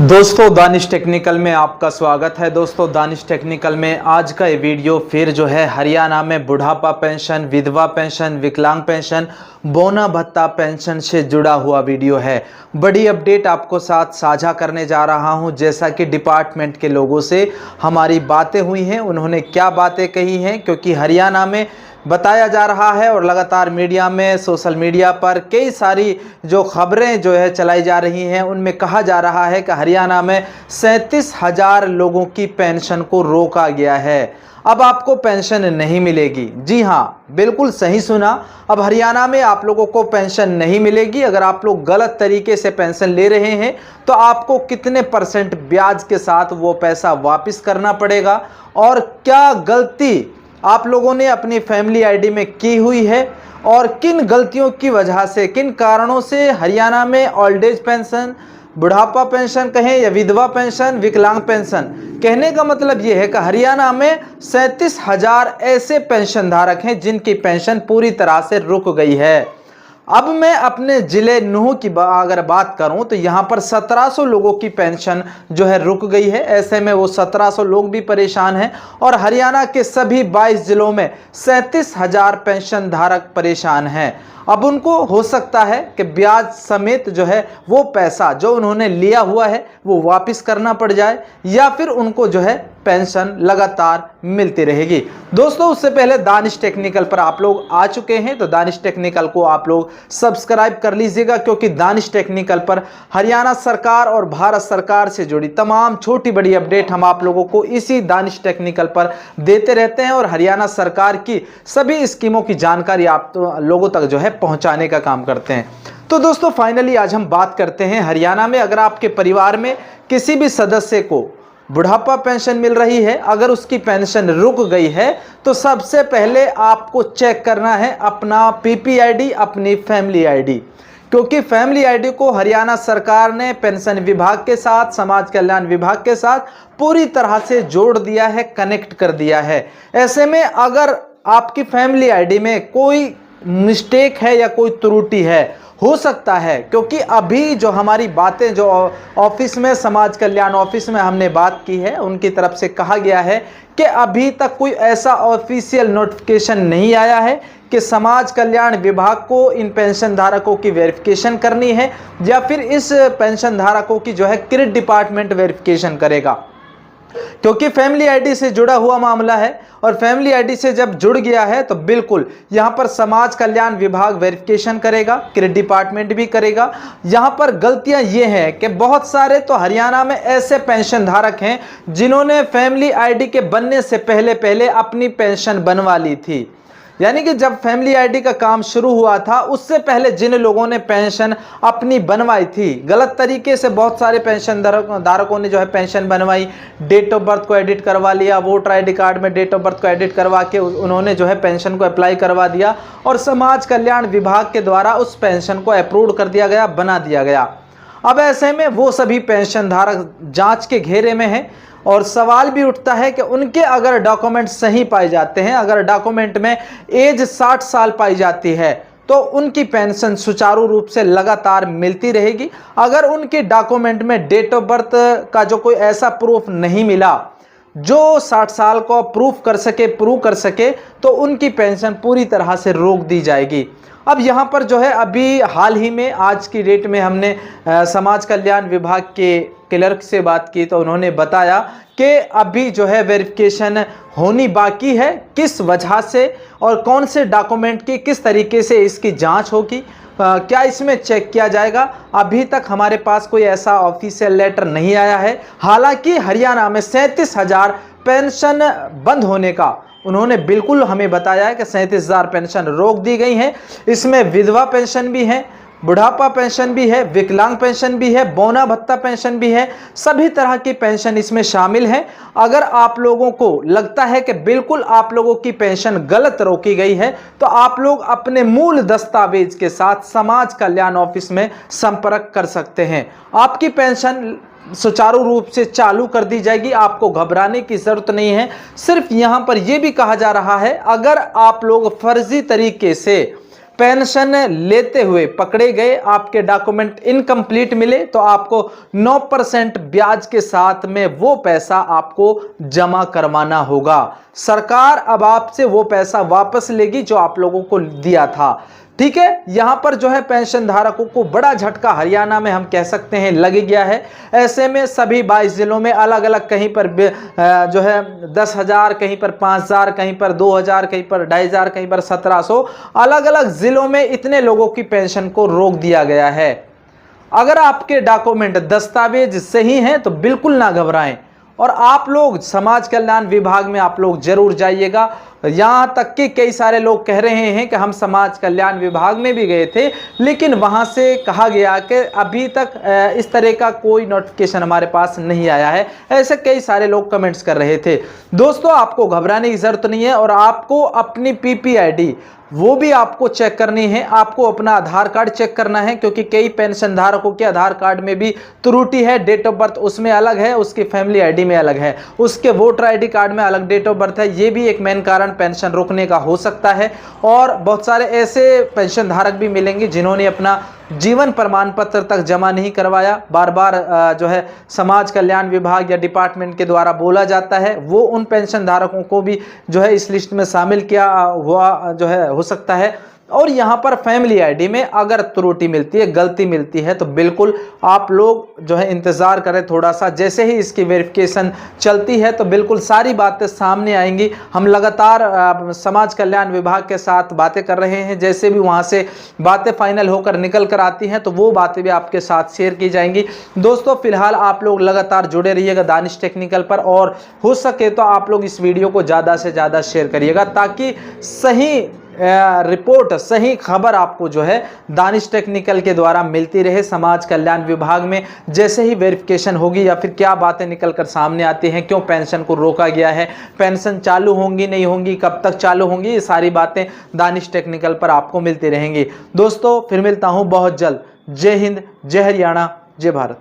दोस्तों दानिश टेक्निकल में आपका स्वागत है। दोस्तों दानिश टेक्निकल में आज का ये वीडियो फिर जो है हरियाणा में बुढ़ापा पेंशन, विधवा पेंशन, विकलांग पेंशन, बोना भत्ता पेंशन से जुड़ा हुआ वीडियो है। बड़ी अपडेट आपको साथ साझा करने जा रहा हूं। जैसा कि डिपार्टमेंट के लोगों से हमारी बातें हुई हैं, उन्होंने क्या बातें कही हैं, क्योंकि हरियाणा में बताया जा रहा है और लगातार मीडिया में, सोशल मीडिया पर कई सारी जो खबरें जो है चलाई जा रही हैं, उनमें कहा जा रहा है कि हरियाणा में 37,000 लोगों की पेंशन को रोका गया है। अब आपको पेंशन नहीं मिलेगी। जी हाँ, बिल्कुल सही सुना। अब हरियाणा में आप लोगों को पेंशन नहीं मिलेगी। अगर आप लोग गलत तरीके से पेंशन ले रहे हैं तो आपको कितने % ब्याज के साथ वो पैसा वापस करना पड़ेगा, और क्या गलती आप लोगों ने अपनी फैमिली आईडी में की हुई है, और किन गलतियों की वजह से, किन कारणों से हरियाणा में ओल्ड एज पेंशन, बुढ़ापा पेंशन कहें या विधवा पेंशन, विकलांग पेंशन, कहने का मतलब यह है कि हरियाणा में 37,000 ऐसे पेंशन धारक हैं जिनकी पेंशन पूरी तरह से रुक गई है। अब मैं अपने ज़िले नूह की अगर बात करूं तो यहां पर 1700 लोगों की पेंशन जो है रुक गई है। ऐसे में वो 1700 लोग भी परेशान हैं, और हरियाणा के सभी 22 जिलों में 37,000 पेंशन धारक परेशान हैं। अब उनको हो सकता है कि ब्याज समेत जो है वो पैसा जो उन्होंने लिया हुआ है वो वापस करना पड़ जाए, या फिर उनको जो है पेंशन लगातार मिलती रहेगी। दोस्तों उससे पहले दानिश टेक्निकल पर आप लोग आ चुके हैं तो दानिश टेक्निकल को आप लोग सब्सक्राइब कर लीजिएगा, क्योंकि दानिश टेक्निकल पर हरियाणा सरकार और भारत सरकार से जुड़ी तमाम छोटी बड़ी अपडेट हम आप लोगों को इसी दानिश टेक्निकल पर देते रहते हैं, और हरियाणा सरकार की सभी स्कीमों की जानकारी आप लोगों तक जो है पहुंचाने का काम करते हैं। तो दोस्तों फाइनली आज हम बात करते हैं हरियाणा में अगर आपके परिवार में किसी भी सदस्य को बुढ़ापा पेंशन मिल रही है, अगर उसकी पेंशन रुक गई है, तो सबसे पहले आपको चेक करना है अपना पीपीआईडी, अपनी फैमिली आईडी, क्योंकि फैमिली आईडी को हरियाणा सरकार ने पेंशन विभाग के साथ, समाज कल्याण विभाग के साथ पूरी तरह से जोड़ दिया है, कनेक्ट कर दिया है। ऐसे में अगर आपकी फैमिली आईडी में कोई मिस्टेक है या कोई त्रुटि है, हो सकता है, क्योंकि अभी जो हमारी बातें जो ऑफिस में, समाज कल्याण ऑफिस में हमने बात की है, उनकी तरफ से कहा गया है कि अभी तक कोई ऐसा ऑफिशियल नोटिफिकेशन नहीं आया है कि समाज कल्याण विभाग को इन पेंशन धारकों की वेरिफिकेशन करनी है, या फिर इस पेंशन धारकों की जो है क्रेडिट डिपार्टमेंट वेरिफिकेशन करेगा, क्योंकि फैमिली आईडी से जुड़ा हुआ मामला है। और फैमिली आईडी से जब जुड़ गया है तो बिल्कुल यहां पर समाज कल्याण विभाग वेरिफिकेशन करेगा, क्रेडिट डिपार्टमेंट भी करेगा। यहां पर गलतियां ये हैं कि बहुत सारे तो हरियाणा में ऐसे पेंशन धारक हैं जिन्होंने फैमिली आईडी के बनने से पहले अपनी पेंशन बनवा ली थी, यानी कि जब फैमिली आईडी का काम शुरू हुआ था उससे पहले जिन लोगों ने पेंशन अपनी बनवाई थी, गलत तरीके से बहुत सारे पेंशन धारकों ने जो है पेंशन बनवाई, डेट ऑफ बर्थ को एडिट करवा लिया, वोटर आईडी कार्ड में डेट ऑफ बर्थ को एडिट करवा के उन्होंने जो है पेंशन को अप्लाई करवा दिया, और समाज कल्याण विभाग के द्वारा उस पेंशन को अप्रूव कर दिया गया, बना दिया गया। अब ऐसे में वो सभी पेंशन धारक जाँच के घेरे में हैं, और सवाल भी उठता है कि उनके अगर डॉक्यूमेंट सही पाए जाते हैं, अगर डॉक्यूमेंट में एज 60 साल पाई जाती है तो उनकी पेंशन सुचारू रूप से लगातार मिलती रहेगी। अगर उनके डॉक्यूमेंट में डेट ऑफ बर्थ का जो कोई ऐसा प्रूफ नहीं मिला जो 60 साल को प्रूव कर सके, तो उनकी पेंशन पूरी तरह से रोक दी जाएगी। अब यहाँ पर जो है अभी हाल ही में आज की डेट में हमने समाज कल्याण विभाग के क्लर्क से बात की, तो उन्होंने बताया कि अभी जो है वेरिफिकेशन होनी बाकी है, किस वजह से और कौन से डॉक्यूमेंट की किस तरीके से इसकी जांच होगी, क्या इसमें चेक किया जाएगा। अभी तक हमारे पास कोई ऐसा ऑफिशियल लेटर नहीं आया है। हालांकि हरियाणा में 37,000 पेंशन बंद होने का उन्होंने बिल्कुल हमें बताया है कि 37,000 पेंशन रोक दी गई हैं। इसमें विधवा पेंशन भी है, बुढ़ापा पेंशन भी है, विकलांग पेंशन भी है, बोना भत्ता पेंशन भी है, सभी तरह की पेंशन इसमें शामिल है। अगर आप लोगों को लगता है कि बिल्कुल आप लोगों की पेंशन गलत रोकी गई है, तो आप लोग अपने मूल दस्तावेज के साथ समाज कल्याण ऑफिस में संपर्क कर सकते हैं। आपकी पेंशन सुचारू रूप से चालू कर दी जाएगी, आपको घबराने की जरूरत नहीं है। सिर्फ यहां पर यह भी कहा जा रहा है, अगर आप लोग फर्जी तरीके से पेंशन लेते हुए पकड़े गए, आपके डॉक्यूमेंट इनकम्प्लीट मिले, तो आपको 9% ब्याज के साथ में वो पैसा आपको जमा करवाना होगा। सरकार अब आपसे वो पैसा वापस लेगी जो आप लोगों को दिया था। ठीक है, यहां पर जो है पेंशन धारकों को बड़ा झटका हरियाणा में हम कह सकते हैं लग गया है। ऐसे में सभी 22 जिलों में अलग अलग, कहीं पर जो है 10,000, कहीं पर 5,000, कहीं पर 2,000, कहीं पर 2,500, कहीं पर 1,700, अलग अलग जिलों में इतने लोगों की पेंशन को रोक दिया गया है। अगर आपके डॉक्यूमेंट दस्तावेज सही हैं तो बिल्कुल ना घबराएं, और आप लोग समाज कल्याण विभाग में आप लोग जरूर जाइएगा। यहां तक कि कई सारे लोग कह रहे हैं कि हम समाज कल्याण विभाग में भी गए थे, लेकिन वहां से कहा गया कि अभी तक इस तरह का कोई नोटिफिकेशन हमारे पास नहीं आया है। ऐसे कई सारे लोग कमेंट्स कर रहे थे। दोस्तों, आपको घबराने की जरूरत नहीं है, और आपको अपनी PPID वो भी आपको चेक करनी है। आपको अपना आधार कार्ड चेक करना है, क्योंकि कई पेंशन धारकों के आधार कार्ड में भी त्रुटि है। डेट ऑफ बर्थ उसमें अलग है, उसकी फैमिली ID में अलग है, उसके वोटर ID कार्ड में अलग डेट ऑफ बर्थ है। ये भी एक मेन कारण पेंशन रोकने का हो सकता है। और बहुत सारे ऐसे पेंशन धारक भी मिलेंगे जिन्होंने अपना जीवन प्रमाण पत्र तक जमा नहीं करवाया। बार बार जो है समाज कल्याण विभाग या डिपार्टमेंट के द्वारा बोला जाता है, वो उन पेंशन धारकों को भी जो है इस लिस्ट में शामिल किया हुआ जो है हो सकता है। और यहाँ पर फैमिली ID में अगर त्रुटि मिलती है, गलती मिलती है, तो बिल्कुल आप लोग जो है इंतज़ार करें थोड़ा सा। जैसे ही इसकी वेरिफिकेशन चलती है तो बिल्कुल सारी बातें सामने आएंगी। हम लगातार समाज कल्याण विभाग के साथ बातें कर रहे हैं। जैसे भी वहाँ से बातें फाइनल होकर निकल कर आती हैं तो वो बातें भी आपके साथ शेयर की जाएंगी। दोस्तों, फिलहाल आप लोग लगातार जुड़े रहिएगा दानिश टेक्निकल पर, और हो सके तो आप लोग इस वीडियो को ज़्यादा से ज़्यादा शेयर करिएगा, ताकि सही रिपोर्ट, सही खबर आपको जो है दानिश टेक्निकल के द्वारा मिलती रहे। समाज कल्याण विभाग में जैसे ही वेरिफिकेशन होगी या फिर क्या बातें निकलकर सामने आती हैं, क्यों पेंशन को रोका गया है, पेंशन चालू होंगी नहीं होंगी, कब तक चालू होंगी, ये सारी बातें दानिश टेक्निकल पर आपको मिलती रहेंगी। दोस्तों, फिर मिलता हूं बहुत जल्द। जय हिंद, जय हरियाणा, जय भारत।